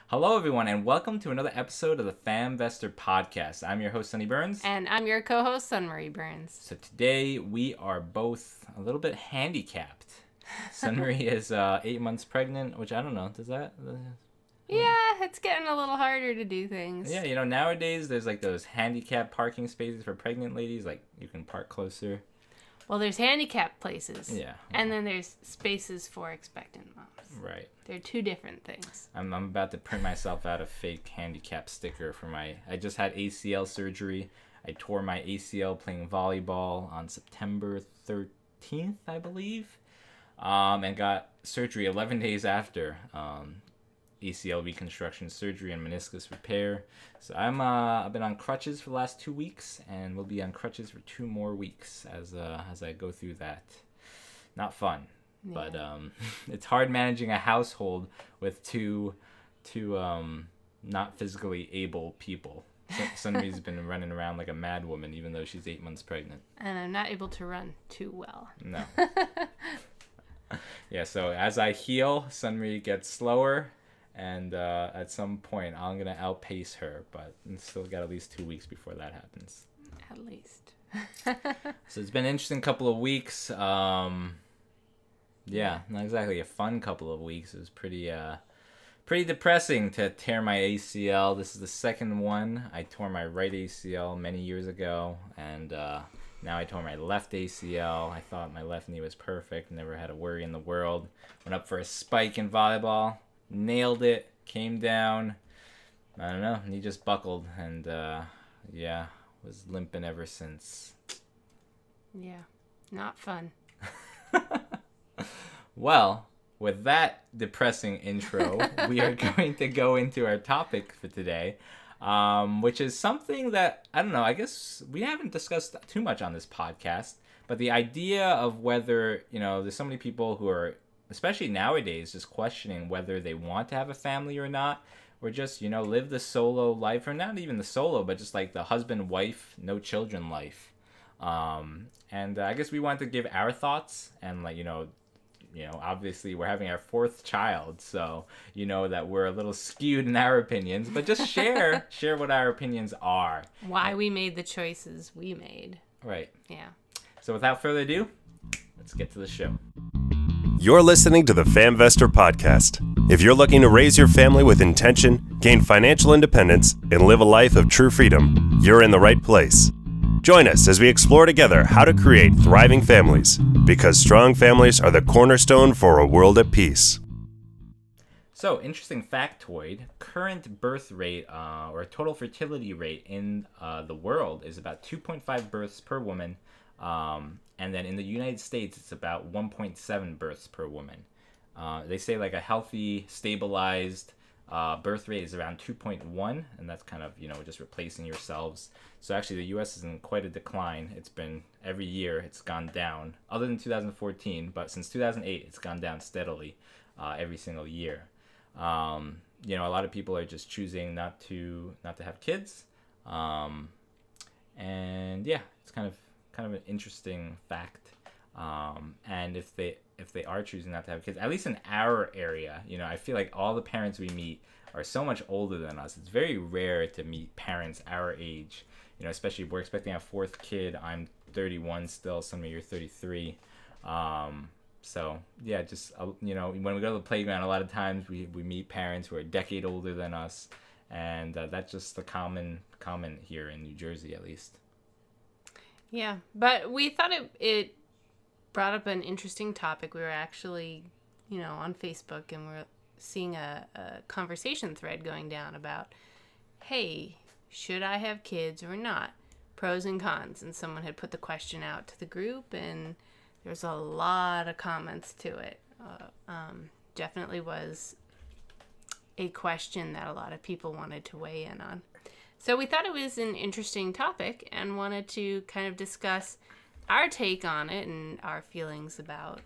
Hello, everyone, and welcome to another episode of the Famvestor Podcast. I'm your host, Sonny Burns. And I'm your co-host, Sunmarie Burns. So today, we are both a little bit handicapped. Sunmarie is 8 months pregnant, which I don't know, does that... Yeah, it's getting a little harder to do things. Yeah, you know, nowadays, there's like those handicap parking spaces for pregnant ladies, like you can park closer. Well, there's handicapped places. Yeah. And then there's spaces for expectant moms. Right. They're two different things. I'm about to print myself out a fake handicap sticker for I just had ACL surgery. I tore my ACL playing volleyball on September 13th, I believe. And got surgery 11 days after ACL reconstruction surgery and meniscus repair. So I've been on crutches for the last 2 weeks, and will be on crutches for 2 more weeks as I go through that. Not fun. Yeah. But it's hard managing a household with two not physically able people. Sunmary's been running around like a mad woman, even though she's 8 months pregnant. And I'm not able to run too well. No. Yeah, so as I heal, Sunmarie gets slower, and at some point I'm going to outpace her, but still got at least 2 weeks before that happens. At least. So it's been an interesting couple of weeks. Yeah, not exactly a fun couple of weeks. It was pretty depressing to tear my ACL. This is the second one. I tore my right ACL many years ago, and now I tore my left ACL. I thought my left knee was perfect. Never had a worry in the world. Went up for a spike in volleyball. Nailed it. Came down. I don't know. Knee just buckled, and yeah, was limping ever since. Yeah, not fun. Well, with that depressing intro, we are going to go into our topic for today, which is something that, I don't know, I guess we haven't discussed too much on this podcast, but the idea of whether, you know, there's so many people who are, especially nowadays, just questioning whether they want to have a family or not, or just, you know, live the solo life, or not even the solo, but just like the husband, wife, no children life. And I guess we want to give our thoughts, and like, you know, obviously we're having our 4th child, so you know that we're a little skewed in our opinions, but just share what our opinions are. Why we made the choices we made. Right. Yeah. So without further ado, let's get to the show. You're listening to the Famvestor Podcast. If you're looking to raise your family with intention, gain financial independence, and live a life of true freedom, you're in the right place. Join us as we explore together how to create thriving families, because strong families are the cornerstone for a world at peace. So, interesting factoid, current birth rate or total fertility rate in the world is about 2.5 births per woman, and then in the United States it's about 1.7 births per woman. They say like a healthy, stabilized birth rate is around 2.1, and that's kind of, you know, just replacing yourselves. So actually the US is in quite a decline. It's been every year it's gone down, other than 2014, but since 2008 it's gone down steadily every single year. You know, a lot of people are just choosing not to have kids, and yeah, it's kind of an interesting fact. And if they are choosing not to have kids, at least in our area, you know, I feel like all the parents we meet are so much older than us. It's very rare to meet parents our age, you know, especially if we're expecting a 4th kid. I'm 31 still, some of you are 33. So yeah, just, you know, when we go to the playground, a lot of times we meet parents who are a decade older than us, and that's just the common here in New Jersey, at least. Yeah, but we thought it brought up an interesting topic. We were actually, you know, on Facebook, and we're seeing a conversation thread going down about, hey, should I have kids or not? Pros and cons. And someone had put the question out to the group, and there's a lot of comments to it. Definitely was a question that a lot of people wanted to weigh in on. So we thought it was an interesting topic and wanted to kind of discuss our take on it and our feelings about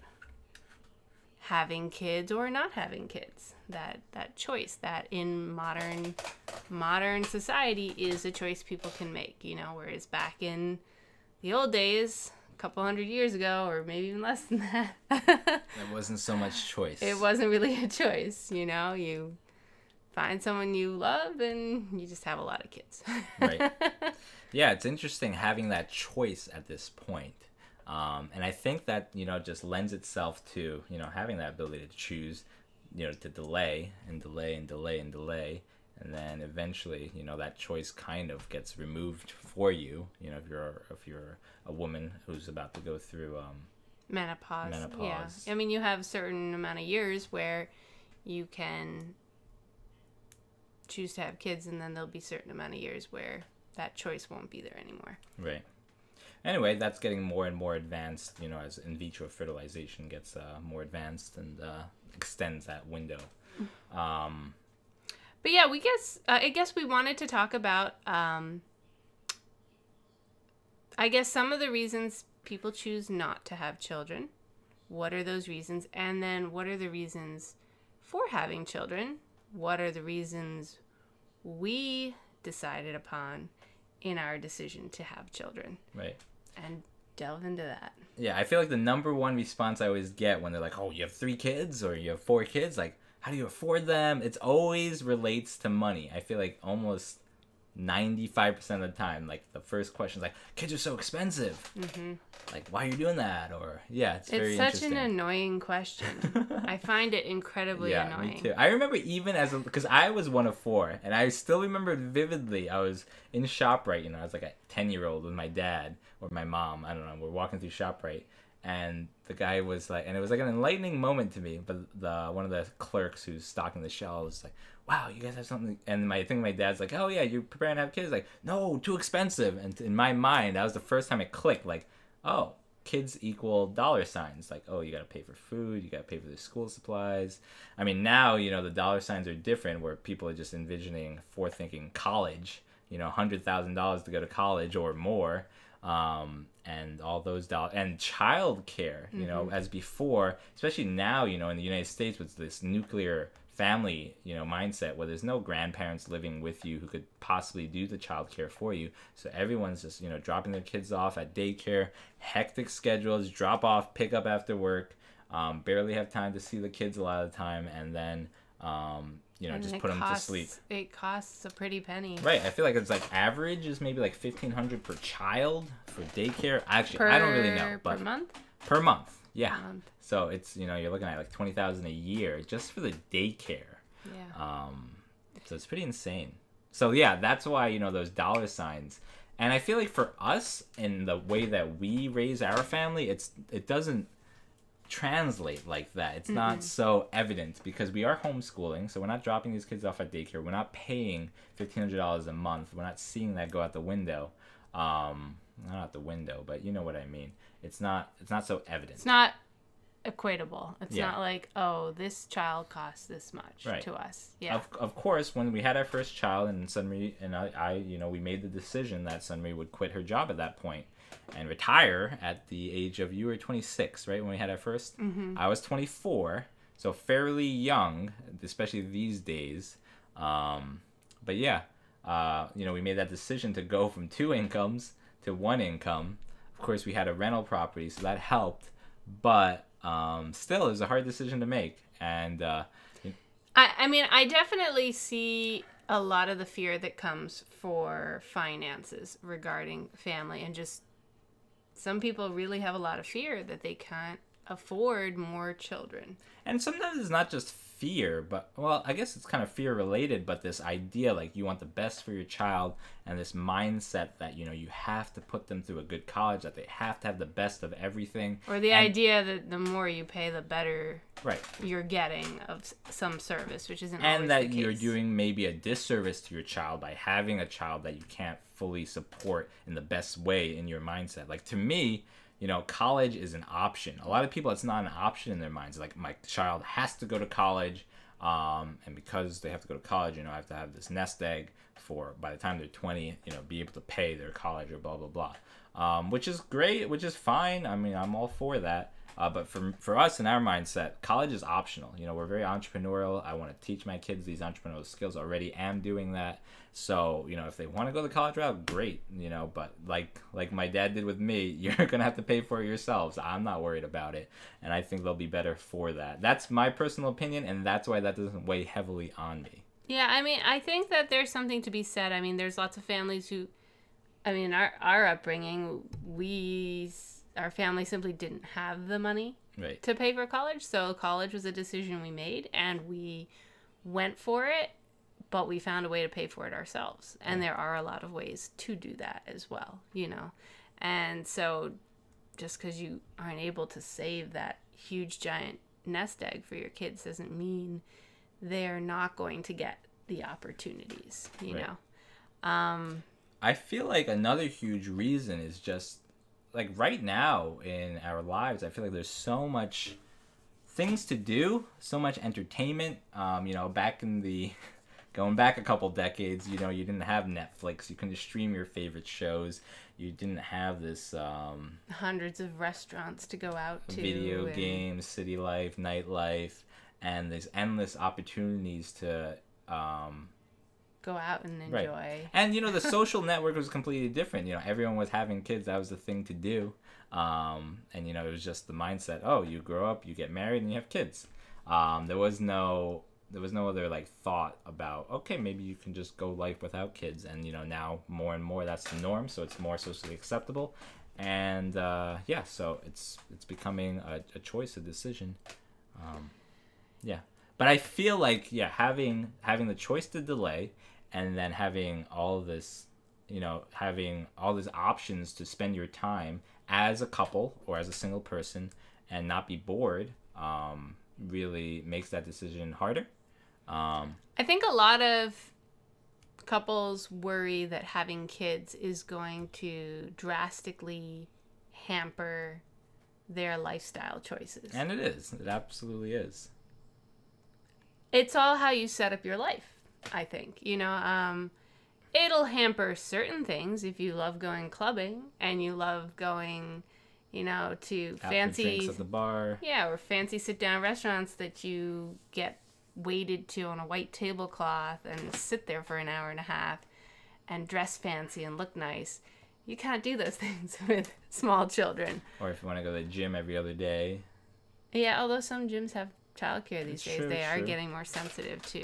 having kids or not having kids. That choice that in modern society is a choice people can make, you know, whereas back in the old days, a couple hundred years ago, or maybe even less than that, There wasn't so much choice. It wasn't really a choice, you know. You find someone you love and you just have a lot of kids. Right. Yeah, it's interesting having that choice at this point. And I think that, just lends itself to, having that ability to choose, to delay and delay and delay and delay. And then eventually, that choice kind of gets removed for you, if you're a woman who's about to go through menopause. Yeah. I mean, you have a certain amount of years where you can choose to have kids, and then there'll be a certain amount of years where that choice won't be there anymore. Right. Anyway, that's getting more and more advanced, as in vitro fertilization gets more advanced and extends that window. But yeah, I guess we wanted to talk about, I guess, some of the reasons people choose not to have children. What are those reasons? And then what are the reasons for having children? What are the reasons we decided upon in our decision to have children? Right. And delve into that. Yeah, I feel like the number one response I always get when they're like, oh, you have 3 kids or you have 4 kids, like, how do you afford them? It always relates to money. I feel like almost 95% of the time, like, the first question is like, kids are so expensive. Mm-hmm. Like, why are you doing that? Or, yeah, it's very interesting. It's such an annoying question. I find it incredibly annoying. Me too. I remember even because I was one of 4, and I still remember vividly, I was in ShopRite, I was like a 10-year-old with my dad or my mom, I don't know, we're walking through ShopRite, and the guy was like, and it was like an enlightening moment to me, but one of the clerks who's stocking the shelves was like, wow, you guys have something, and I think my dad's like, oh yeah, you're preparing to have kids? Like, no, too expensive. And in my mind, that was the first time it clicked, like, oh, kids equal dollar signs. Like, oh, you gotta pay for food, you gotta pay for the school supplies. I mean, now, the dollar signs are different, where people are just envisioning, forethinking college, $100,000 to go to college or more. And all those dollars, and childcare, as before, especially now, in the United States with this nuclear family, mindset where there's no grandparents living with you who could possibly do the childcare for you. So everyone's just, dropping their kids off at daycare, hectic schedules, drop off, pick up after work, barely have time to see the kids a lot of the time, and then, and just put them to sleep. It costs a pretty penny. Right. I feel like it's like average is maybe like $1,500 per child for daycare. Actually, I don't really know, but per month. Per month, yeah. Per month. So it's you're looking at like $20,000 a year just for the daycare. Yeah. So it's pretty insane. So yeah, that's why those dollar signs. And I feel like for us in the way that we raise our family, it doesn't translate like that. It's not so evident because we are homeschooling, so we're not dropping these kids off at daycare. We're not paying $1,500 a month. We're not seeing that go out the window. Not out the window, but you know what I mean. It's not so evident. It's not equatable. It's not like, oh, this child costs this much to us. Yeah. Of course, when we had our first child, and Sunri and I, we made the decision that Sunri would quit her job at that point and retire at the age of, you were 26, right, when we had our first? Mm-hmm. I was 24, so fairly young, especially these days. But yeah, we made that decision to go from 2 incomes to 1 income. Of course, we had a rental property, so that helped. But still, it was a hard decision to make. And I mean, I definitely see a lot of the fear that comes for finances regarding family, and just some people really have a lot of fear that they can't afford more children. And sometimes it's not just fear, but, well, I guess it's kind of fear related, but this idea, like, you want the best for your child, and this mindset that, you have to put them through a good college, that they have to have the best of everything. Or the idea that the more you pay, the better right. you're getting of some service, which isn't always the case. And that you're doing maybe a disservice to your child by having a child that you can't fully support in the best way in your mindset. Like, to me, college is an option. A lot of people, it's not an option in their minds. Like, my child has to go to college, and because they have to go to college, I have to have this nest egg for, by the time they're 20, be able to pay their college or blah, blah, blah. Which is great, which is fine. I mean, I'm all for that. But for us, in our mindset, college is optional. We're very entrepreneurial. I want to teach my kids these entrepreneurial skills. Already am doing that. So, if they want to go the college route, great. But like my dad did with me, you're going to have to pay for it yourselves. I'm not worried about it. And I think they'll be better for that. That's my personal opinion, and that's why that doesn't weigh heavily on me. Yeah, I mean, I think that there's something to be said. I mean, there's lots of families who, I mean, our upbringing, our family simply didn't have the money Right. to pay for college. So college was a decision we made, and we went for it, but we found a way to pay for it ourselves. And there are a lot of ways to do that as well, you know. And so just because you aren't able to save that huge giant nest egg for your kids doesn't mean they're not going to get the opportunities, you Right. know. I feel like another huge reason is just like right now in our lives, I feel like there's so much things to do, so much entertainment. You know, back in the going back a couple decades, you know, you didn't have Netflix, you couldn't stream your favorite shows, you didn't have this Hundreds of restaurants to go out to. video games, city life, nightlife, and there's endless opportunities to Go out and enjoy. Right. And, you know, the social network was completely different. You know, everyone was having kids. That was the thing to do. And, you know, it was just the mindset, oh, you grow up, you get married, and you have kids. There was no other, like, thought about, okay, maybe you can just go life without kids. And, you know, now more and more that's the norm, so it's more socially acceptable. And, yeah, so it's becoming a choice, a decision. Yeah. But I feel like, yeah, having the choice to delay and then having all this, you know, having all these options to spend your time as a couple or as a single person and not be bored really makes that decision harder. I think a lot of couples worry that having kids is going to drastically hamper their lifestyle choices. And it is. It absolutely is. It's all how you set up your life, I think. You know, it'll hamper certain things if you love going clubbing and you love going, you know, to After fancy drinks at the bar. Yeah, or fancy sit-down restaurants that you get waited to on a white tablecloth and sit there for an hour and a half and dress fancy and look nice. You can't do those things with small children. Or if you want to go to the gym every other day. Yeah, although some gyms have childcare these days, True, they are true. getting more sensitive to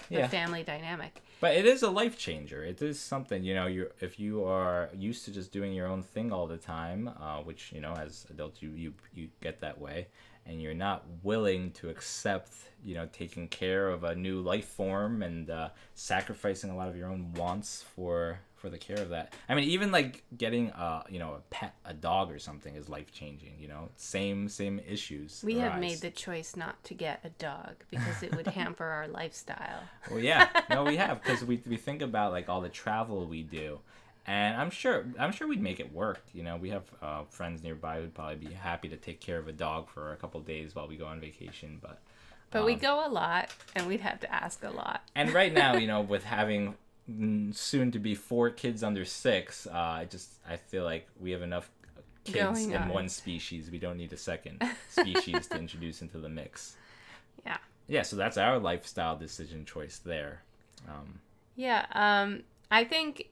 the Yeah. family dynamic. But it is a life changer. It is something, you know, if you are used to just doing your own thing all the time, which, you know, as adults you get that way, and you're not willing to accept, you know, taking care of a new life form and sacrificing a lot of your own wants for the care of that. I mean, even like getting you know, a pet, a dog or something is life changing, you know. Same issues. We have arise. made the choice not to get a dog because it would hamper our lifestyle. Well, yeah, no, we have, because we think about like all the travel we do, and I'm sure we'd make it work. You know, we have friends nearby who'd probably be happy to take care of a dog for a couple days while we go on vacation, But we go a lot, and we'd have to ask a lot. And right now, you know, with having soon to be 4 kids under 6, I feel like we have enough kids Going in on. one species. We don't need a second species to introduce into the mix. Yeah. Yeah, so that's our lifestyle decision choice there. Yeah, I think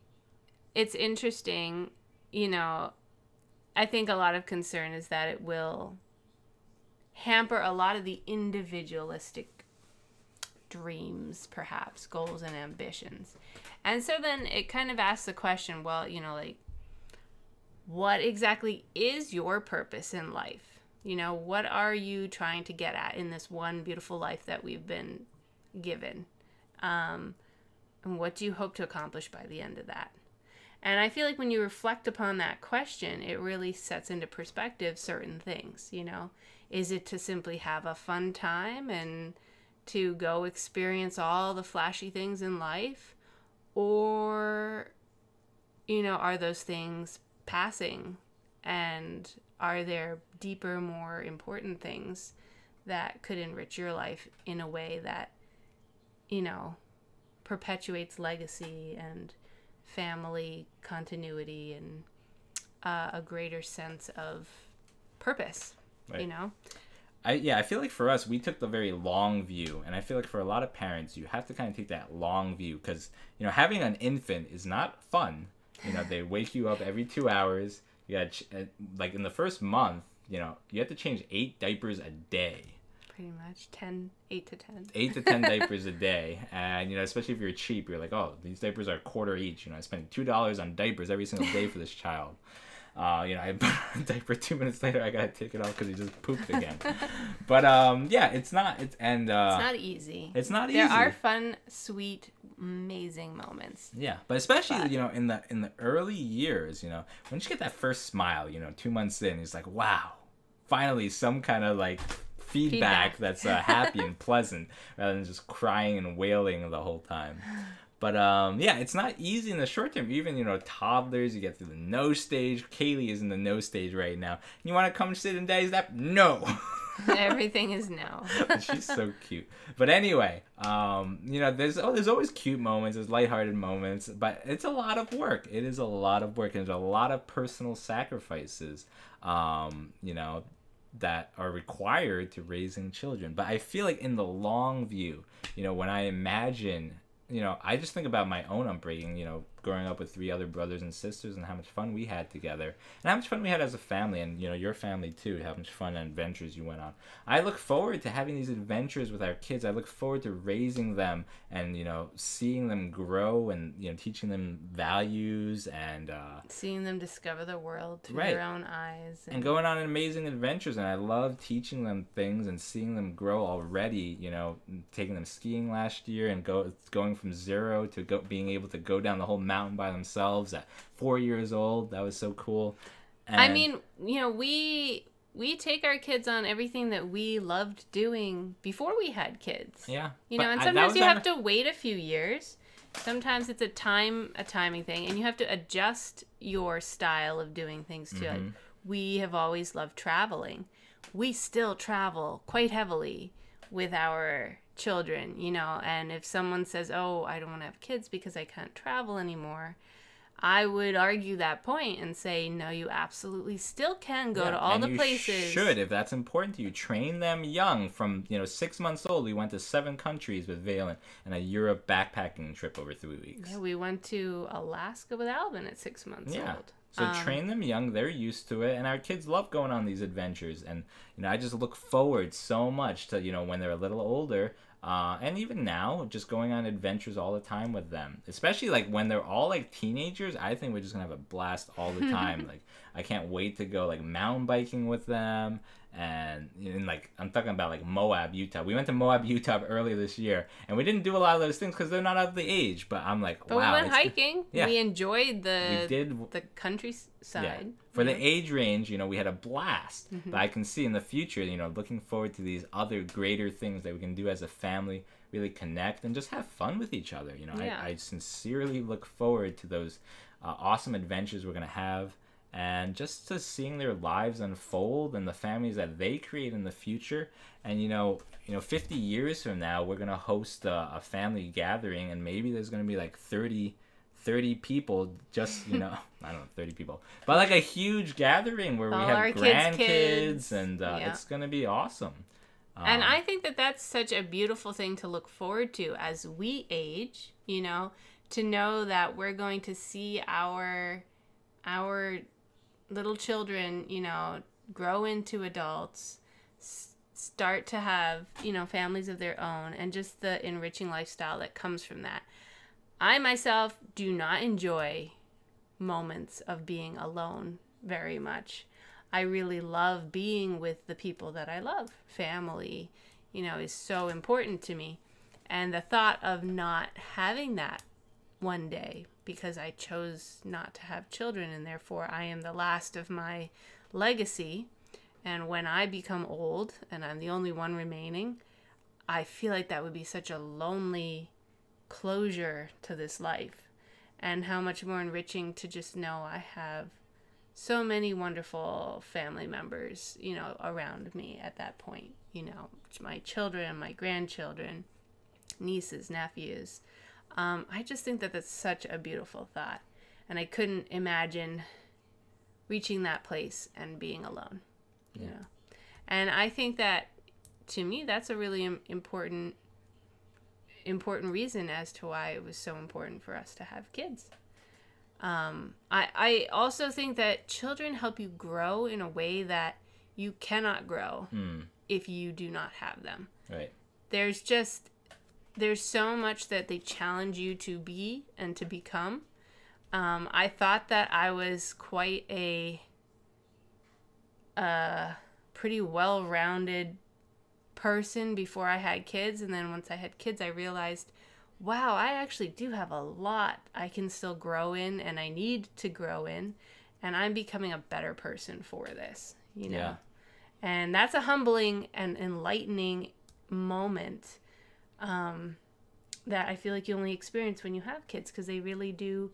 it's interesting, you know, I think a lot of concern is that it will hamper a lot of the individualistic dreams, perhaps, goals and ambitions. And so then it kind of asks the question, well, you know, like, what exactly is your purpose in life? You know, what are you trying to get at in this one beautiful life that we've been given? And what do you hope to accomplish by the end of that? And I feel like when you reflect upon that question, it really sets into perspective certain things, you know. Is it to simply have a fun time and to go experience all the flashy things in life? Or, you know, are those things passing? And are there deeper, more important things that could enrich your life in a way that, you know, perpetuates legacy and family continuity and a greater sense of purpose, Right. you know? I feel like for us, we took the very long view, and I feel like for a lot of parents, you have to kind of take that long view, because, you know, having an infant is not fun. You know, they wake you up every 2 hours. You got like in the first month, you know, you have to change 8 diapers a day. Pretty much 8 to 10. 8 to 10 diapers a day. And, especially if you're cheap, you're like, oh, these diapers are a quarter each. I spend $2 on diapers every single day for this child. I put a diaper 2 minutes later, I gotta take it off because he just pooped again. But it's not easy. It's not easy. There are fun, sweet, amazing moments. Yeah, but especially in the early years, once you get that first smile, 2 months in, it's like, wow, finally some kind of like feedback that's happy and pleasant rather than just crying and wailing the whole time. But it's not easy in the short term. Even toddlers, you get through the no stage. Kaylee is in the no stage right now. You want to come sit in Daddy's lap? No. Everything is no. She's so cute. But anyway, there's always cute moments, there's lighthearted moments, but it's a lot of work. It is a lot of work, and there's a lot of personal sacrifices, that are required to raising children. But I feel like in the long view, when I imagine, I just think about my own upbringing, growing up with 3 other brothers and sisters and how much fun we had together and how much fun we had as a family, and your family too, how much fun and adventures you went on. I look forward to having these adventures with our kids. I look forward to raising them and seeing them grow and teaching them values and seeing them discover the world through their own eyes and going on amazing adventures. And I love teaching them things and seeing them grow already, taking them skiing last year and going from 0 to being able to go down the whole mountain by themselves at 4 years old. That was so cool. And I mean, we take our kids on everything that we loved doing before we had kids. Yeah. And sometimes you have to wait a few years. Sometimes it's a timing thing, and you have to adjust your style of doing things to it. We have always loved traveling. We still travel quite heavily with our children, and if someone says, oh, I don't want to have kids because I can't travel anymore, I would argue that point and say, no, you absolutely still can go to all the places. You should, if that's important to you. Train them young. From 6 months old, we went to 7 countries with Valen and a Europe backpacking trip over 3 weeks. Yeah, we went to Alaska with Alvin at 6 months old. So train them young. They're used to it. And our kids love going on these adventures. And, I just look forward so much to, when they're a little older, and even now, just going on adventures all the time with them. Especially, like, when they're all, like, teenagers, I think we're just going to have a blast all the time. Like, I can't wait to go, like, mountain biking with them. And like, I'm talking about, like, Moab, Utah. We went to Moab, Utah earlier this year, and we didn't do a lot of those things because they're not of the age. But I'm like, wow. But we went hiking. Yeah. We enjoyed the countryside. Yeah. For the age range, we had a blast. But I can see in the future, looking forward to these other greater things that we can do as a family, really connect and just have fun with each other. I sincerely look forward to those awesome adventures we're going to have. And just to seeing their lives unfold and the families that they create in the future. And 50 years from now, we're gonna host a family gathering, and maybe there's gonna be like 30 people. Just I don't know, 30 people, but like a huge gathering where we have grandkids, and it's gonna be awesome. And I think that that's such a beautiful thing to look forward to as we age. To know that we're going to see our little children, grow into adults, start to have, families of their own, and just the enriching lifestyle that comes from that. I myself do not enjoy moments of being alone very much. I really love being with the people that I love. Family, is so important to me. And the thought of not having that one day, because I chose not to have children, and therefore I am the last of my legacy. And when I become old and I'm the only one remaining, I feel like that would be such a lonely closure to this life. And how much more enriching to just know I have so many wonderful family members, around me at that point. My children, my grandchildren, nieces, nephews. I just think that that's such a beautiful thought. And I couldn't imagine reaching that place and being alone. And I think that, to me, that's a really important reason as to why it was so important for us to have kids. I also think that children help you grow in a way that you cannot grow if you do not have them. Right. There's so much that they challenge you to be and to become. I thought that I was quite a pretty well-rounded person before I had kids, and then once I had kids, I realized, wow, I actually do have a lot I can still grow in, and I need to grow in, and I'm becoming a better person for this, you know? Yeah. And that's a humbling and enlightening moment that I feel like you only experience when you have kids, because they really do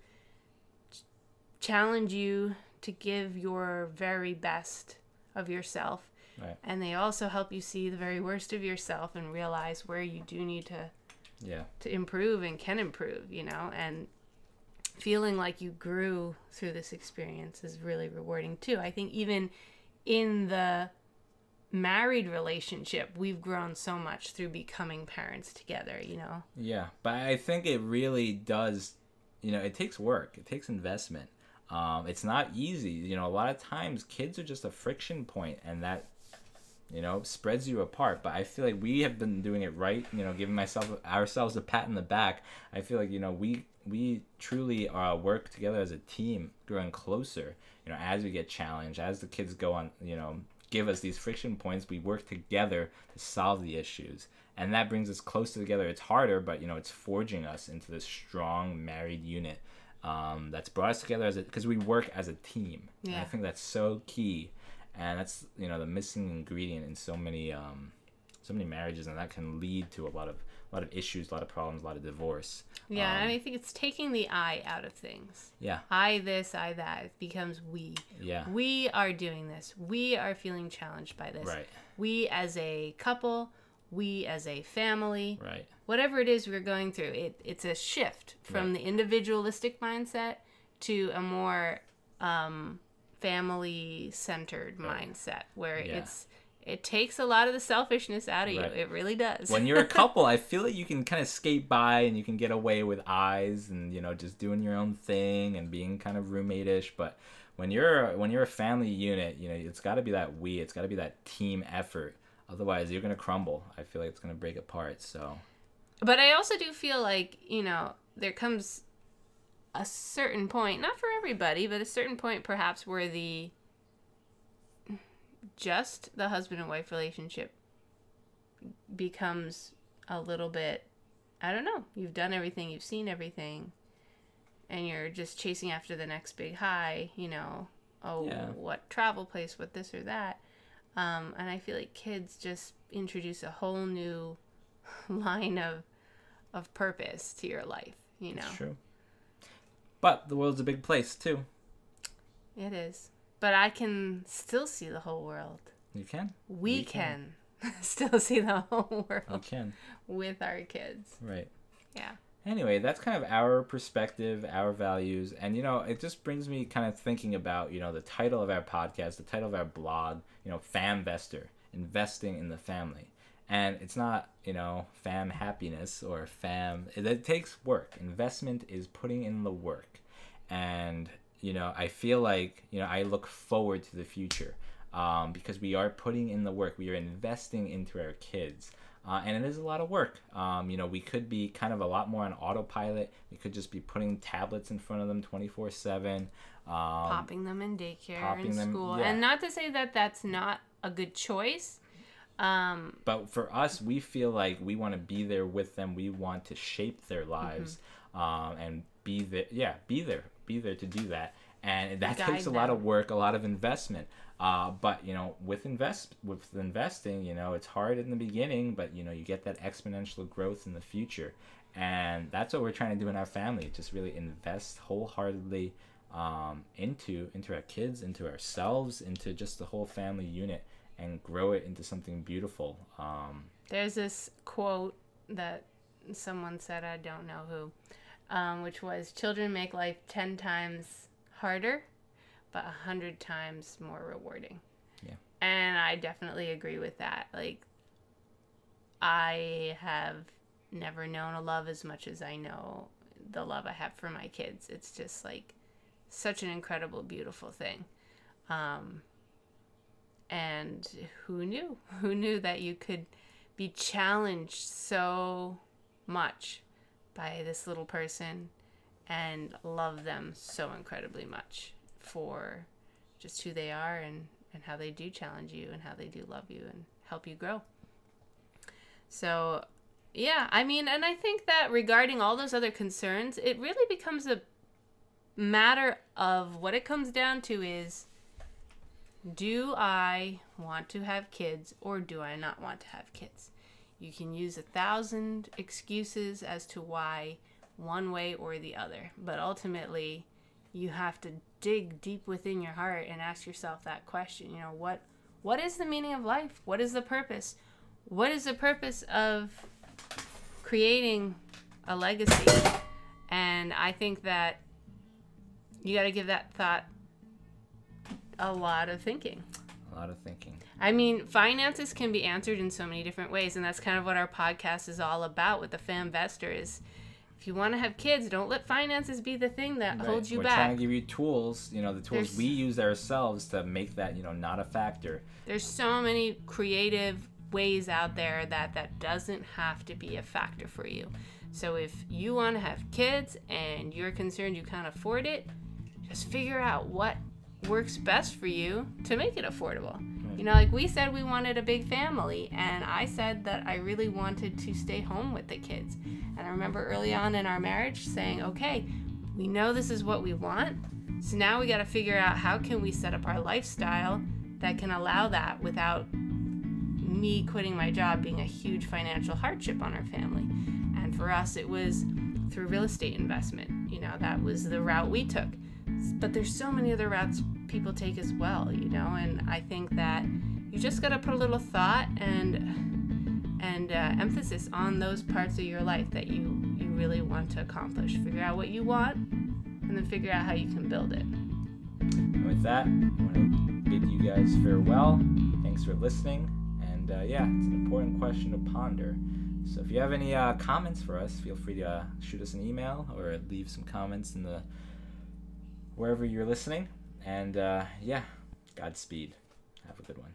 challenge you to give your very best of yourself. Right. And they also help you see the very worst of yourself and realize where you do need to improve and can improve, you know? And feeling like you grew through this experience is really rewarding too. I think even in the married relationship, we've grown so much through becoming parents together, you know? Yeah, but I think it really does, you know, it takes work. It takes investment. It's not easy. You know, a lot of times kids are just a friction point, and that, you know, spreads you apart. But I feel like we have been doing it right, you know, giving ourselves a pat in the back. I feel like, you know, we truly work together as a team, growing closer, you know, as we get challenged, as the kids go on, you know, give us these friction points, we work together to solve the issues. And that brings us closer together. It's harder, but, you know, it's forging us into this strong married unit that's brought us together because we work as a team. Yeah. And I think that's so key. And that's, you know, the missing ingredient in so many marriages, and that can lead to a lot of issues, a lot of problems, a lot of divorce. Yeah, and I think it's taking the I out of things. Yeah. I this, I that. It becomes we. Yeah. We are doing this. We are feeling challenged by this. Right. We as a couple, we as a family. Right. Whatever it is we're going through, it's a shift from the individualistic mindset to a more family-centered mindset, where it takes a lot of the selfishness out of you. It really does. When you're a couple, I feel like you can kind of skate by and you can get away with eyes and, you know, just doing your own thing and being kind of roommate-ish. But when you're a family unit, you know, it's got to be that we. It's got to be that team effort. Otherwise, you're going to crumble. I feel like it's going to break apart. So. But I also do feel like, you know, there comes a certain point, not for everybody, but a certain point perhaps where the husband and wife relationship becomes a little bit, I don't know, you've done everything, you've seen everything, and you're just chasing after the next big high, you know, what travel place, what this or that. And I feel like kids just introduce a whole new line of purpose to your life, you know. It's true. But the world's a big place too. It is. But I can still see the whole world. You can? We can still see the whole world. You can. With our kids. Right. Yeah. Anyway, that's kind of our perspective, our values. And, you know, it just brings me kind of thinking about, you know, the title of our podcast, the title of our blog, you know, Famvestor, investing in the family. And it's not, you know, fam happiness or fam. It takes work. Investment is putting in the work. And, you know, I feel like, you know, I look forward to the future because we are putting in the work. We are investing into our kids. And it is a lot of work. You know, we could be kind of a lot more on autopilot. We could just be putting tablets in front of them 24/7. Popping them in daycare and school. Yeah. And not to say that that's not a good choice. But for us, we feel like we want to be there with them. We want to shape their lives and be there. Yeah, be there to do that. And that takes a lot of work, a lot of investment. But, you know, with investing, you know, it's hard in the beginning, but, you know, you get that exponential growth in the future. And that's what we're trying to do in our family, just really invest wholeheartedly into our kids, into ourselves, into just the whole family unit, and grow it into something beautiful. There's this quote that someone said, I don't know who, which was, children make life 10 times harder, but 100 times more rewarding. Yeah. And I definitely agree with that. Like, I have never known a love as much as I know the love I have for my kids. It's just like such an incredible, beautiful thing. And who knew? Who knew that you could be challenged so much by this little person and love them so incredibly much for just who they are and how they do challenge you and how they do love you and help you grow. So, yeah, I mean, and I think that regarding all those other concerns, it really becomes a matter of what it comes down to is, do I want to have kids or do I not want to have kids? You can use 1,000 excuses as to why one way or the other, but ultimately you have to dig deep within your heart and ask yourself that question. You know, what is the meaning of life? What is the purpose? What is the purpose of creating a legacy? And I think that you got to give that thought a lot of thinking. A lot of thinking. I mean, finances can be answered in so many different ways, and that's kind of what our podcast is all about with the Famvestor is, if you want to have kids, don't let finances be the thing that holds you back. We're trying to give you tools, the tools we use ourselves to make that, not a factor. There's so many creative ways out there that doesn't have to be a factor for you. So if you want to have kids and you're concerned you can't afford it, just figure out what works best for you to make it affordable. Right. Like we said, we wanted a big family, and I said that I really wanted to stay home with the kids. And I remember early on in our marriage saying, okay, we know this is what we want, so now we got to figure out how can we set up our lifestyle that can allow that without me quitting my job being a huge financial hardship on our family. And for us, it was through real estate investment. That was the route we took. But there's so many other routes people take as well, and I think that you just got to put a little thought and emphasis on those parts of your life that you really want to accomplish. Figure out what you want, and then figure out how you can build it. And with that, I want to bid you guys farewell. Thanks for listening, and it's an important question to ponder. So if you have any comments for us, feel free to shoot us an email or leave some comments in the wherever you're listening. And Godspeed. Have a good one.